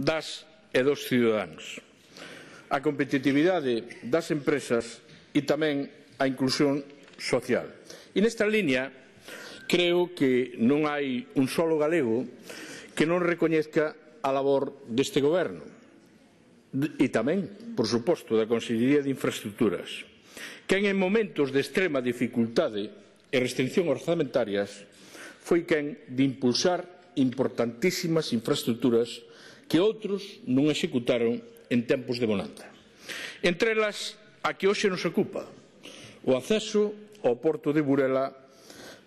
das e dos cidadáns, a competitividade das empresas e tamén a inclusión social. E nesta liña, creo que non hai un solo galego que non recoñezca a labor deste goberno e tamén, por suposto, da Consellería de Infraestructuras, quen en momentos de extrema dificultade e restricción orzamentarias foi quen de impulsar importantísimas infraestructuras que outros non executaron en tempos de bonanza. Entre elas, a que hoxe nos ocupa, o acceso ao porto de Burela,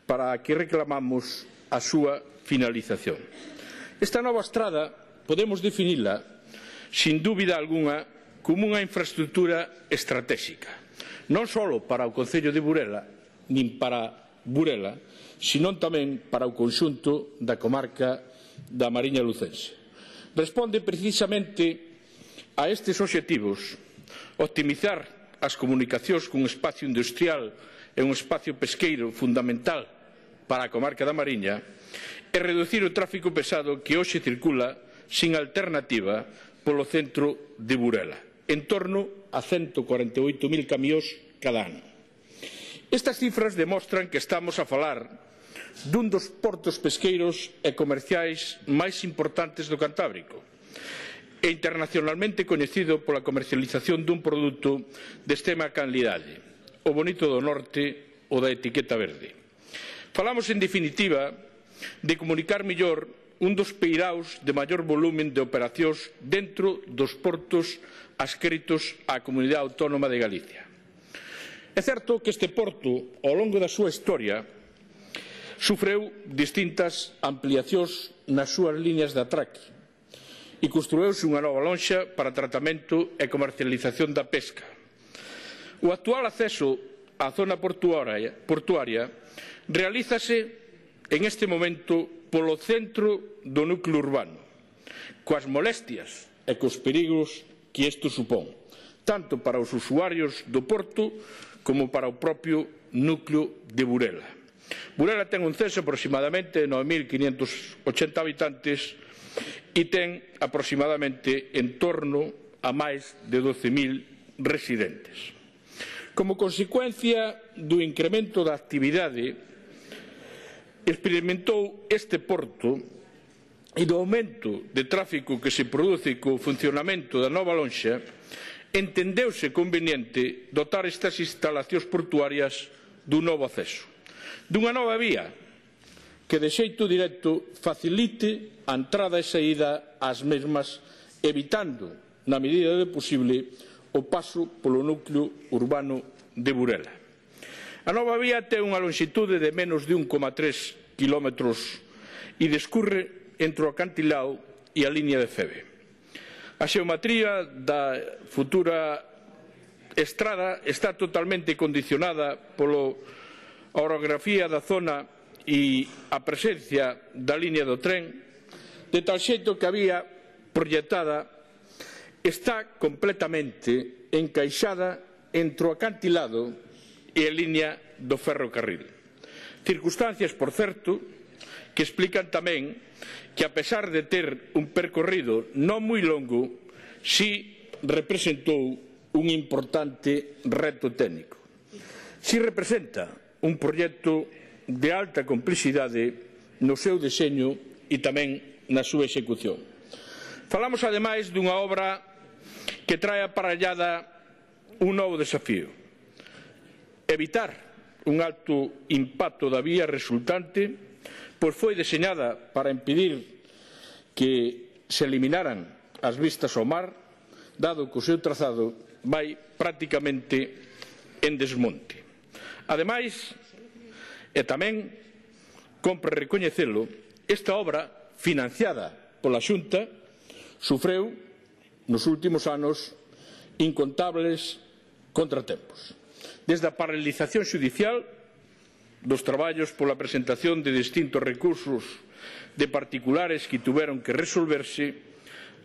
para a que reclamamos a súa finalización. Esta nova estrada podemos definila, sin dúbida algunha, como unha infraestructura estratégica, non só para o concello de Burela, nin para Burela, sino tamén para o conxunto da comarca da Mariña Lucense. Responde precisamente a estes obxectivos optimizar as comunicacións cun espacio industrial e un espacio pesqueiro fundamental para a comarca da Mariña e reducir o tráfico pesado que hoxe circula sin alternativa polo centro de Burela, en torno a 148.000 camións cada ano. Estas cifras demostran que estamos a falar dun dos portos pesqueiros e comerciais máis importantes do Cantábrico e internacionalmente coñecido pola comercialización dun produto de extrema calidade, o bonito do norte ou da etiqueta verde. Falamos, en definitiva, de comunicar mellor un dos peiraos de maior volumen de operacións dentro dos portos adscritos á Comunidade Autónoma de Galicia. É certo que este porto, ao longo da súa historia, sufreu distintas ampliacións nas súas liñas de atraque e construíuse unha nova lonxa para tratamento e comercialización da pesca. O actual acceso á zona portuaria realízase en este momento polo centro do núcleo urbano, coas molestias e cos perigos que isto supón, tanto para os usuarios do porto como para o propio núcleo de Burela. Burela ten un censo aproximadamente de 9.580 habitantes e ten aproximadamente en torno a máis de 12.000 residentes. Como consecuencia do incremento da actividade, experimentou este porto e do aumento de tráfico que se produce co funcionamento da nova lonxa, entendeuse conveniente dotar estas instalacións portuarias dun novo acceso, dunha nova vía que de xeito directo facilite a entrada e saída ás mesmas, evitando, na medida do posible, o paso polo núcleo urbano de Burela. A nova vía ten unha longitude de menos de 1,3 kilómetros e descurre entre o acantilado e a liña de Feve. A xeometría da futura estrada está totalmente condicionada pola orografía da zona e a presencia da liña do tren, de tal xeito que a vía proxectada está completamente encaixada entre o acantilado e a liña do ferrocarril. Circunstancias, por certo, que explican tamén que, a pesar de ter un percorrido non moi longo, si representou un importante reto técnico. Si representa un proxecto de alta complexidade no seu deseño e tamén na súa execución. Falamos, ademais, dunha obra que trae aparellada un novo desafío: evitar un alto impacto da vía resultante, pois foi deseñada para impedir que se eliminaran as vistas ao mar, dado que o seu trazado vai prácticamente en desmonte. Ademais, e tamén compre recoñecelo, esta obra, financiada pola Xunta, sufreu nos últimos anos incontables contratempos. Desde a paralización xudicial dos traballos pola presentación de distintos recursos de particulares que tuveron que resolverse,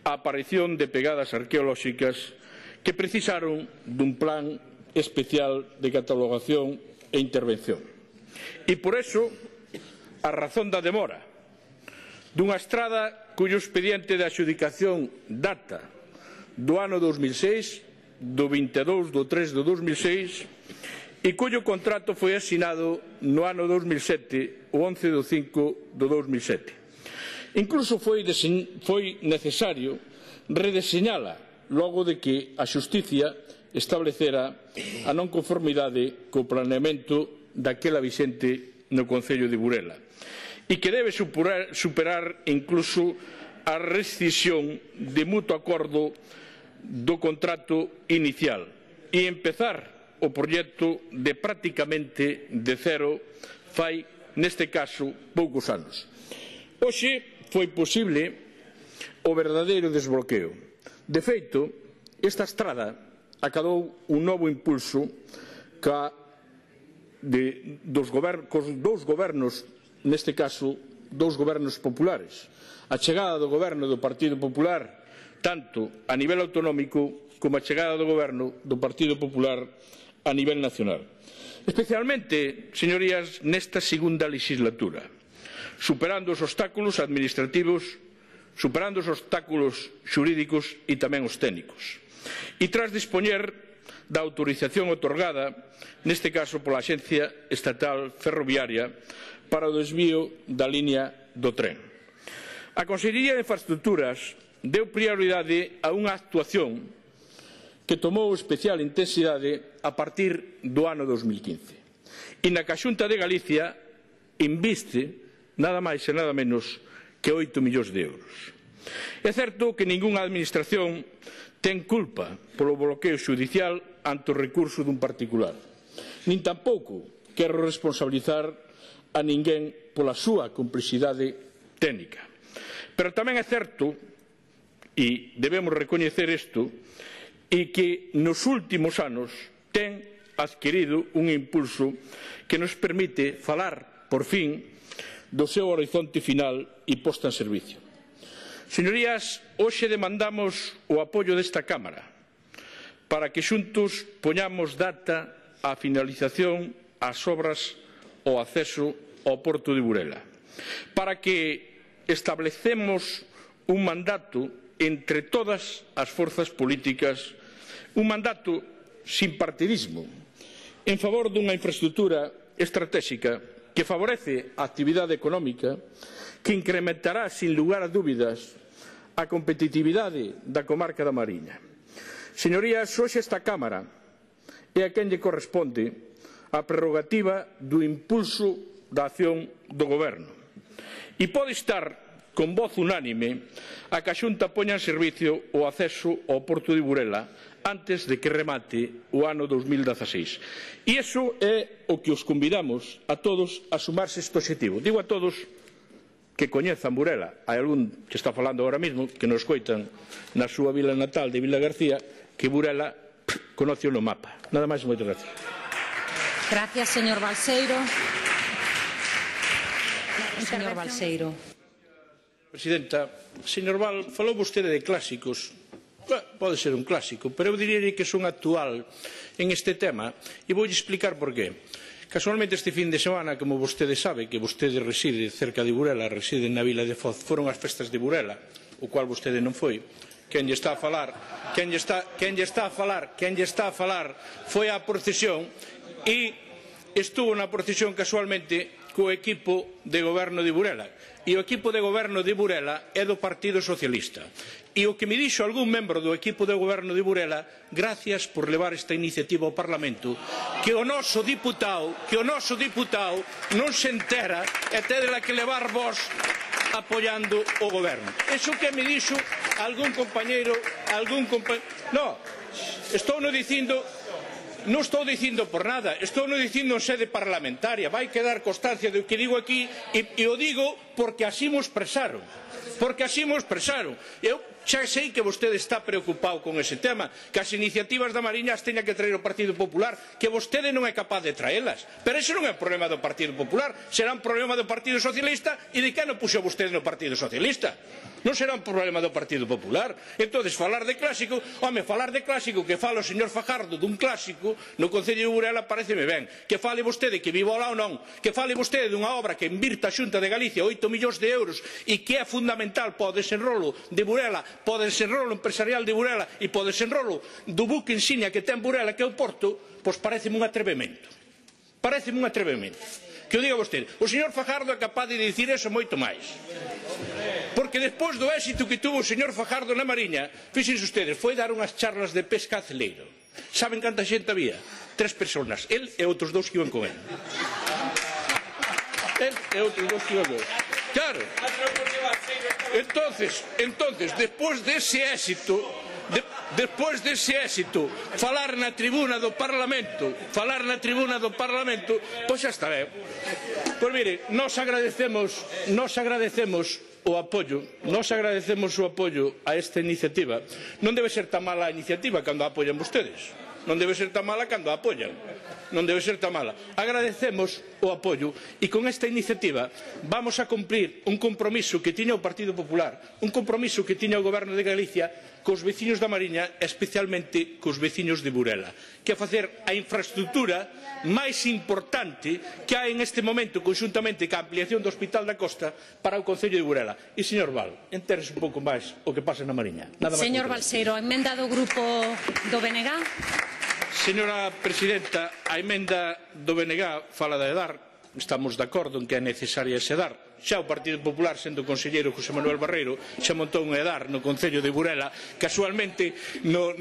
a aparición de pegadas arqueolóxicas que precisaron dun plan especial de catalogación e intervención. E por eso, a razón da demora dunha estrada cuyo expediente de adxudicación data do ano 2006, do 22 de 3 de 2006, e cuyo contrato foi asinado no ano 2007, o 11 de 5 de 2007. Incluso foi necesario redeseñala logo de que a Xustiza establecera a non conformidade co planeamento daquela vixente no Concello de Burela e que debe superar incluso a rescisión de mutuo acordo do contrato inicial e empezar o proxecto de prácticamente de cero fai, neste caso, poucos anos. Hoxe foi posible o verdadeiro desbloqueo. De feito, esta estrada acadou un novo impulso cos dous gobernos, neste caso, dous gobernos populares. A chegada do goberno do Partido Popular, tanto a nivel autonómico como a chegada do goberno do Partido Popular a nivel nacional. Especialmente, señorías, nesta segunda legislatura, superando os obstáculos administrativos, superando os obstáculos xurídicos e tamén os técnicos. E tras dispoñer da autorización otorgada, neste caso pola Axencia Estatal Ferroviaria, para o desvío da liña do tren. A Consellería de Infraestructuras deu prioridade a unha actuación que tomou especial intensidade a partir do ano 2015. E na que a Xunta de Galicia inviste nada máis e nada menos que 8 millóns de euros. É certo que ningunha administración ten culpa polo bloqueo xudicial ante o recurso dun particular, nin tampouco quero responsabilizar a ninguén pola súa complexidade técnica. Pero tamén é certo, e debemos recoñecer isto, e que nos últimos anos ten adquirido un impulso que nos permite falar, por fin, do seu horizonte final e posta en servicio. Señorías, hoxe demandamos o apoio desta Cámara para que xuntos poñamos data á finalización ás obras ao acceso ao porto de Burela, para que establecemos un mandato entre todas as forzas políticas, un mandato sin partidismo, en favor dunha infraestructura estratégica que favorece a actividade económica, que incrementará, sin lugar a dúbidas, a competitividade da comarca da Mariña. Señorías, hoxe esta Cámara é a quen lle corresponde a prerrogativa do impulso da acción do Goberno. E pode estar con voz unánime a que a Xunta poña en servicio o acceso ao porto de Burela antes de que remate o ano 2016. E iso é o que os convidamos a todos a sumarse a este objetivo. Digo a todos que coñezan Burela. Hai algún que está falando agora mesmo que nos coitan na súa vila natal de Vila García, que Burela conoce no mapa. Nada máis, moitas gracias. Gracias, señor Balseiro. Señor Balseiro. Presidenta, señor Val, falou vostede de clásicos. Pode ser un clásico, pero eu diría que son actual en este tema e voulle explicar por qué. Casualmente este fin de semana, como vostede sabe, que vostede reside cerca de Burela, reside na vila de Foz, foron as festas de Burela, o cual vostede non foi. Quen lle está a falar foi a procesión e estuvo na procesión casualmente co equipo de goberno de Burela. E o equipo de goberno de Burela é do Partido Socialista. E o que me dixo algún membro do equipo de goberno de Burela, gracias por levar esta iniciativa ao Parlamento, que o noso diputado non se entera e tedela que levar vos apoiando o goberno. Eso que me dixo algún compañeiro, no, estou no dicindo. Non estou dicindo por nada, estou non dicindo en sede parlamentaria, vai quedar constancia do que digo aquí e o digo porque así mo expresaron. Eu xa sei que vostede está preocupado con ese tema, que as iniciativas da Mariña as teña que traer o Partido Popular, que vostede non é capaz de traelas. Pero ese non é un problema do Partido Popular, será un problema do Partido Socialista e de que non puxo vostede no Partido Socialista. Non será un problema do Partido Popular. Entonces, falar de clásico, falar de clásico, que fala o señor Fajardo dun clásico no Concello de Burela pareceme ben. Que fale vostede que vivo lá ou non, que fale vostede dunha obra que invirta a Xunta de Galicia 8 millóns de euros e que é fundamental para o desenrolo de Burela, para o desenrolo empresarial de Burela e para o desenrolo do buque insignia que ten Burela, que é o Porto, pois pareceme un atrevemento. Pareceme un atrevemento. Que o diga vostede. O señor Fajardo é capaz de dicir eso moito máis. Porque despois do éxito que tuvo o señor Fajardo na Mariña, fíxense ustedes, foi dar unhas charlas de pesca a celeiro. Saben canta xente había? 3 personas, el e outros 2 que iban con él. El e outros 2 que iban con él. Claro. Entonces, despois dese éxito, falar na tribuna do Parlamento, pois xa está ben. Pois mire, nós agradecemos o apoio a esta iniciativa. Non debe ser tan mala a iniciativa cando a apoian vostedes. Non debe ser tan mala cando a apoian. Non debe ser tan mala. Agradecemos o apoio e con esta iniciativa vamos a cumprir un compromiso que tiña o Partido Popular, un compromiso que tiña o Goberno de Galicia cos veciños da Mariña, especialmente cos veciños de Burela, que é facer a infraestructura máis importante que hai en este momento, conxuntamente ca ampliación do Hospital da Costa para o Concello de Burela. E, señor Val, entérese un pouco máis o que pasa na Mariña. Señor Balseiro, a emenda do Grupo do BNG. Señora Presidenta, a emenda do BNG fala de EDAR. Estamos de acordo en que é necesaria ese EDAR. Xa o Partido Popular, sendo o conselleiro José Manuel Barreiro, xa montou un EDAR no Concello de Burela, casualmente no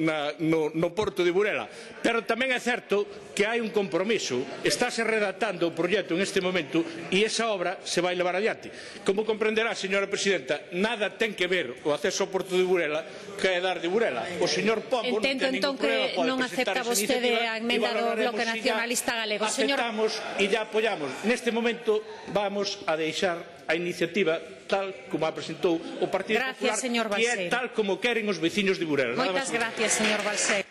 Porto de Burela. Pero tamén é certo que hai un compromiso. Estáse redactando o proxecto en este momento e esa obra se vai levar adiante. Como comprenderá, señora Presidenta, nada ten que ver o acceso ao Porto de Burela que é EDAR de Burela. O señor Pombo non ten ningún problema, pode presentar esa iniciativa a emenda do Bloque Nacionalista Galego. Aceptamos e ya apoiamos. Neste momento vamos a deixar a iniciativa tal como a presentou o Partido Popular, que é tal como queren os veciños de Burela. Moitas gracias, señor Balseiro.